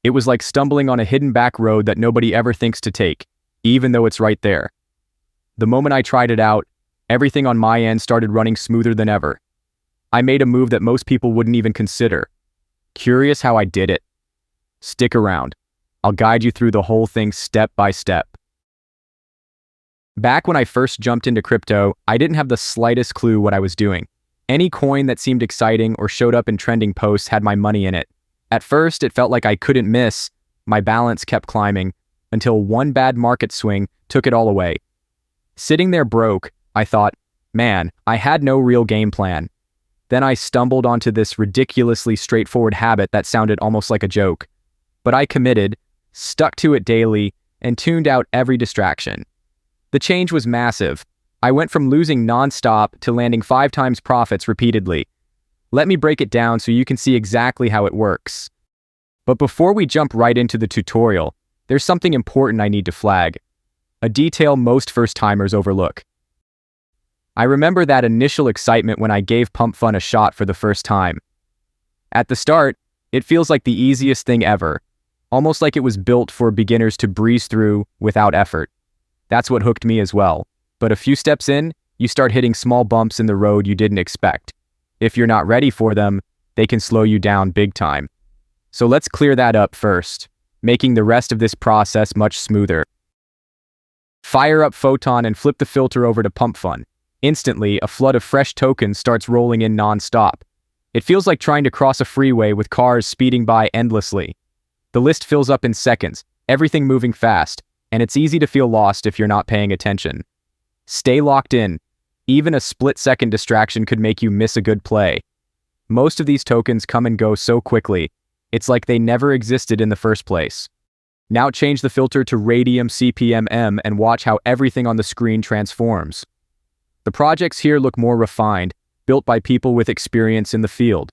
It was like stumbling on a hidden back road that nobody ever thinks to take, even though it's right there. The moment I tried it out, everything on my end started running smoother than ever. I made a move that most people wouldn't even consider. Curious how I did it? Stick around. I'll guide you through the whole thing step by step. Back when I first jumped into crypto, I didn't have the slightest clue what I was doing. Any coin that seemed exciting or showed up in trending posts had my money in it. At first, it felt like I couldn't miss. My balance kept climbing, until one bad market swing took it all away. Sitting there broke, I thought, man, I had no real game plan. Then I stumbled onto this ridiculously straightforward habit that sounded almost like a joke. But I committed, stuck to it daily, and tuned out every distraction. The change was massive. I went from losing nonstop to landing 5 times profits repeatedly. Let me break it down so you can see exactly how it works. But before we jump right into the tutorial, there's something important I need to flag. A detail most first-timers overlook. I remember that initial excitement when I gave Pump Fun a shot for the first time. At the start, it feels like the easiest thing ever, almost like it was built for beginners to breeze through without effort. That's what hooked me as well. But a few steps in, you start hitting small bumps in the road you didn't expect. If you're not ready for them, they can slow you down big time. So let's clear that up first, making the rest of this process much smoother. Fire up Photon and flip the filter over to Pump Fun. Instantly, a flood of fresh tokens starts rolling in non-stop. It feels like trying to cross a freeway with cars speeding by endlessly. The list fills up in seconds, everything moving fast, and it's easy to feel lost if you're not paying attention. Stay locked in. Even a split-second distraction could make you miss a good play. Most of these tokens come and go so quickly, it's like they never existed in the first place. Now change the filter to Raydium CPMM and watch how everything on the screen transforms. The projects here look more refined, built by people with experience in the field.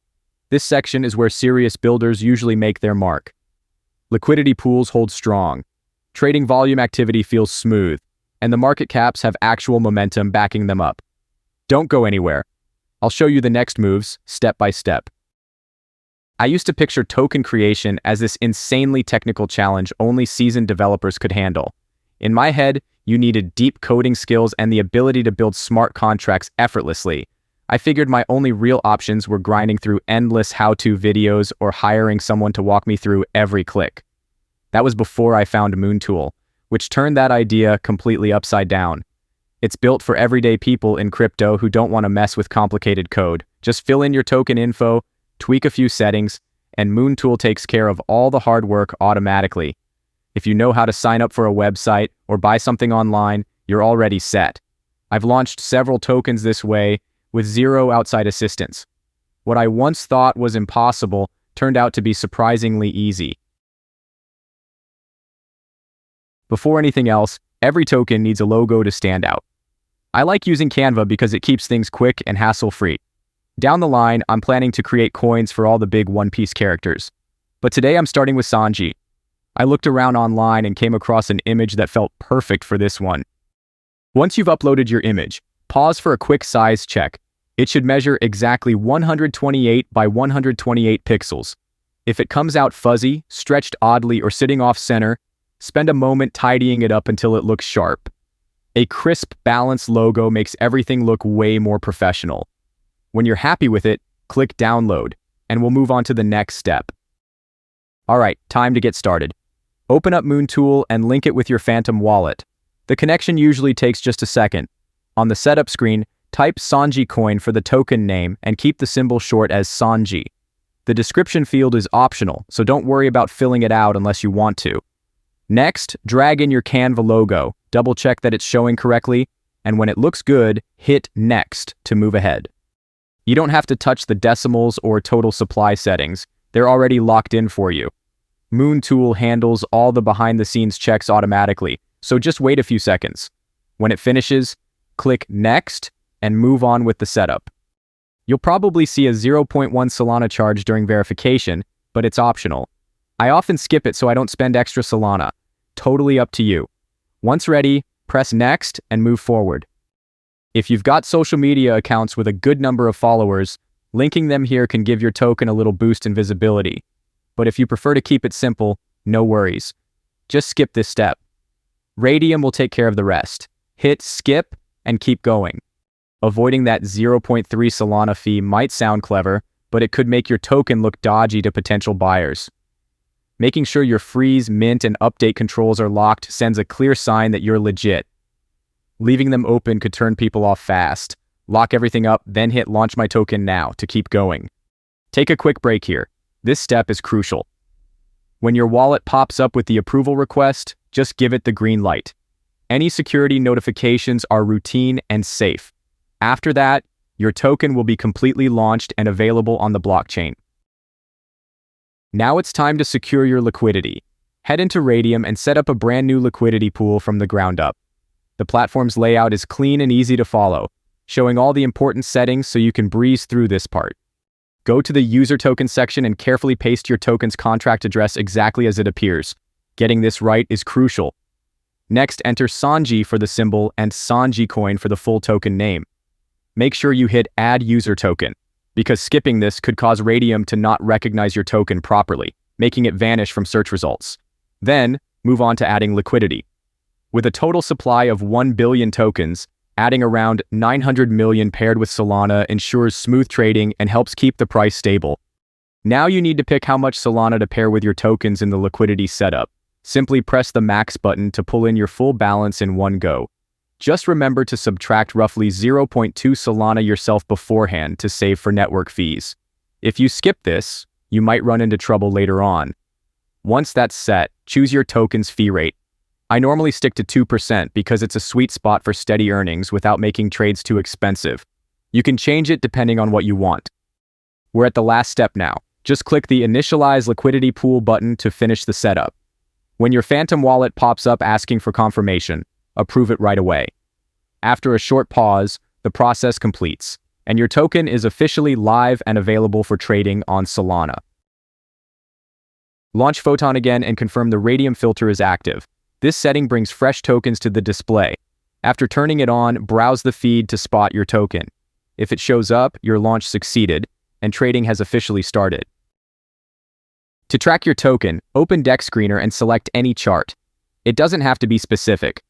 This section is where serious builders usually make their mark. Liquidity pools hold strong. Trading volume activity feels smooth, and the market caps have actual momentum backing them up. Don't go anywhere. I'll show you the next moves, step by step. I used to picture token creation as this insanely technical challenge only seasoned developers could handle. In my head, you needed deep coding skills and the ability to build smart contracts effortlessly. I figured my only real options were grinding through endless how-to videos or hiring someone to walk me through every click. That was before I found MoonTool, which turned that idea completely upside down. It's built for everyday people in crypto who don't want to mess with complicated code. Just fill in your token info, tweak a few settings, and MoonTool takes care of all the hard work automatically. If you know how to sign up for a website or buy something online, you're already set. I've launched several tokens this way with zero outside assistance. What I once thought was impossible turned out to be surprisingly easy. Before anything else, every token needs a logo to stand out. I like using Canva because it keeps things quick and hassle-free. Down the line, I'm planning to create coins for all the big One Piece characters. But today I'm starting with Sanji. I looked around online and came across an image that felt perfect for this one. Once you've uploaded your image, pause for a quick size check. It should measure exactly 128 by 128 pixels. If it comes out fuzzy, stretched oddly, or sitting off center, spend a moment tidying it up until it looks sharp. A crisp, balanced logo makes everything look way more professional. When you're happy with it, click Download, and we'll move on to the next step. Alright, time to get started. Open up MoonTool and link it with your Phantom wallet. The connection usually takes just a second. On the setup screen, type Sanji coin for the token name and keep the symbol short as Sanji. The description field is optional, so don't worry about filling it out unless you want to. Next, drag in your Canva logo, double-check that it's showing correctly, and when it looks good, hit Next to move ahead. You don't have to touch the decimals or total supply settings. They're already locked in for you. MoonTool handles all the behind-the-scenes checks automatically, so just wait a few seconds. When it finishes, click Next and move on with the setup. You'll probably see a 0.1 Solana charge during verification, but it's optional. I often skip it so I don't spend extra Solana. Totally up to you. Once ready, press Next and move forward. If you've got social media accounts with a good number of followers, linking them here can give your token a little boost in visibility. but if you prefer to keep it simple, no worries. Just skip this step. Raydium will take care of the rest. Hit skip and keep going. Avoiding that 0.3 Solana fee might sound clever, but it could make your token look dodgy to potential buyers. Making sure your freeze, mint, and update controls are locked sends a clear sign that you're legit. Leaving them open could turn people off fast. Lock everything up, then hit launch my token now to keep going. Take a quick break here. This step is crucial. When your wallet pops up with the approval request, just give it the green light. Any security notifications are routine and safe. After that, your token will be completely launched and available on the blockchain. Now it's time to secure your liquidity. Head into Raydium and set up a brand new liquidity pool from the ground up. The platform's layout is clean and easy to follow, showing all the important settings so you can breeze through this part. Go to the user token section and carefully paste your token's contract address exactly as it appears. Getting this right is crucial. Next, enter Sanji for the symbol and Sanji coin for the full token name. Make sure you hit Add User Token, because skipping this could cause Raydium to not recognize your token properly, making it vanish from search results. Then, move on to adding liquidity. With a total supply of 1 billion tokens, adding around 900 million paired with Solana ensures smooth trading and helps keep the price stable. Now you need to pick how much Solana to pair with your tokens in the liquidity setup. Simply press the max button to pull in your full balance in one go. Just remember to subtract roughly 0.2 Solana yourself beforehand to save for network fees. If you skip this, you might run into trouble later on. Once that's set, choose your token's fee rate. I normally stick to 2% because it's a sweet spot for steady earnings without making trades too expensive. You can change it depending on what you want. We're at the last step now. Just click the Initialize Liquidity Pool button to finish the setup. When your Phantom wallet pops up asking for confirmation, approve it right away. After a short pause, the process completes, and your token is officially live and available for trading on Solana. Launch Photon again and confirm the Raydium filter is active. This setting brings fresh tokens to the display. After turning it on, browse the feed to spot your token. If it shows up, your launch succeeded, and trading has officially started. To track your token, open DEXScreener and select any chart. It doesn't have to be specific.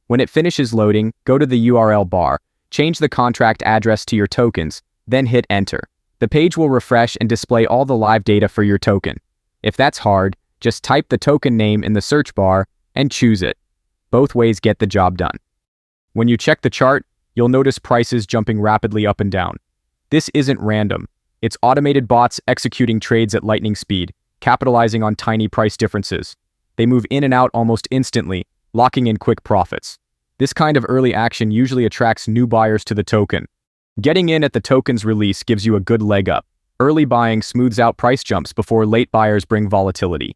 When it finishes loading, go to the URL bar, change the contract address to your tokens, then hit enter. The page will refresh and display all the live data for your token. If that's hard, just type the token name in the search bar and choose it. Both ways get the job done. When you check the chart, you'll notice prices jumping rapidly up and down. This isn't random. It's automated bots executing trades at lightning speed, capitalizing on tiny price differences. They move in and out almost instantly, locking in quick profits. This kind of early action usually attracts new buyers to the token. Getting in at the token's release gives you a good leg up. Early buying smooths out price jumps before late buyers bring volatility.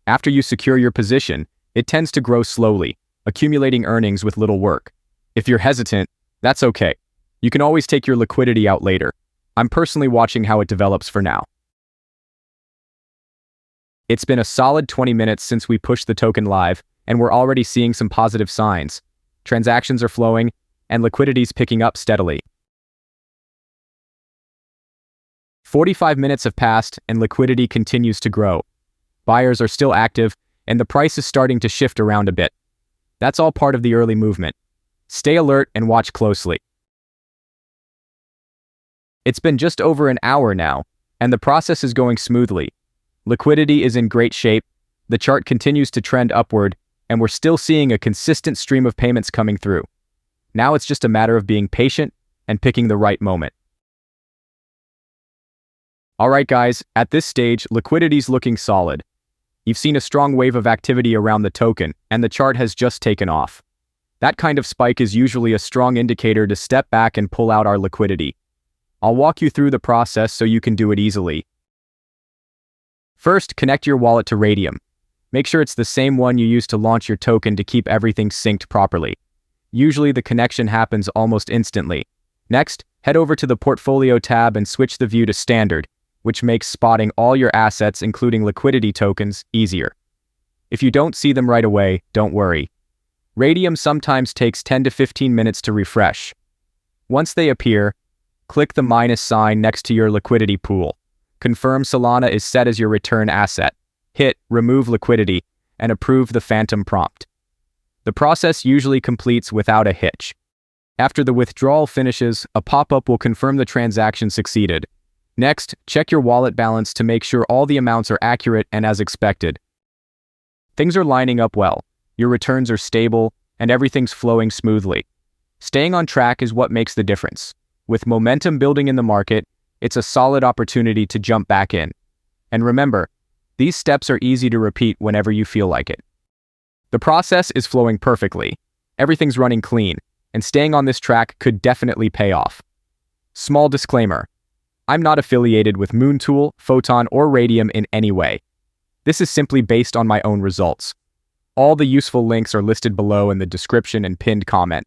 After you secure your position, it tends to grow slowly, accumulating earnings with little work. If you're hesitant, that's okay. You can always take your liquidity out later. I'm personally watching how it develops for now. It's been a solid 20 minutes since we pushed the token live, and we're already seeing some positive signs. Transactions are flowing, and liquidity's picking up steadily. 45 minutes have passed, and liquidity continues to grow. Buyers are still active, and the price is starting to shift around a bit. That's all part of the early movement. Stay alert and watch closely. It's been just over an hour now, and the process is going smoothly. Liquidity is in great shape, the chart continues to trend upward, and we're still seeing a consistent stream of payments coming through. Now it's just a matter of being patient and picking the right moment. Alright guys, at this stage, liquidity's looking solid. You've seen a strong wave of activity around the token, and the chart has just taken off. That kind of spike is usually a strong indicator to step back and pull out our liquidity. I'll walk you through the process so you can do it easily. First, connect your wallet to Raydium. Make sure it's the same one you used to launch your token to keep everything synced properly. Usually the connection happens almost instantly. Next, head over to the Portfolio tab and switch the view to Standard, which makes spotting all your assets, including liquidity tokens, easier. If you don't see them right away, don't worry. Raydium sometimes takes 10 to 15 minutes to refresh. Once they appear, click the minus sign next to your liquidity pool. Confirm Solana is set as your return asset. hit Remove Liquidity, and approve the phantom prompt. The process usually completes without a hitch. After the withdrawal finishes, a pop-up will confirm the transaction succeeded. Next, check your wallet balance to make sure all the amounts are accurate and as expected. Things are lining up well, your returns are stable, and everything's flowing smoothly. Staying on track is what makes the difference. With momentum building in the market, it's a solid opportunity to jump back in. And remember, these steps are easy to repeat whenever you feel like it. The process is flowing perfectly. Everything's running clean, and staying on this track could definitely pay off. Small disclaimer: I'm not affiliated with MoonTool, Photon, or Raydium in any way. This is simply based on my own results. All the useful links are listed below in the description and pinned comment.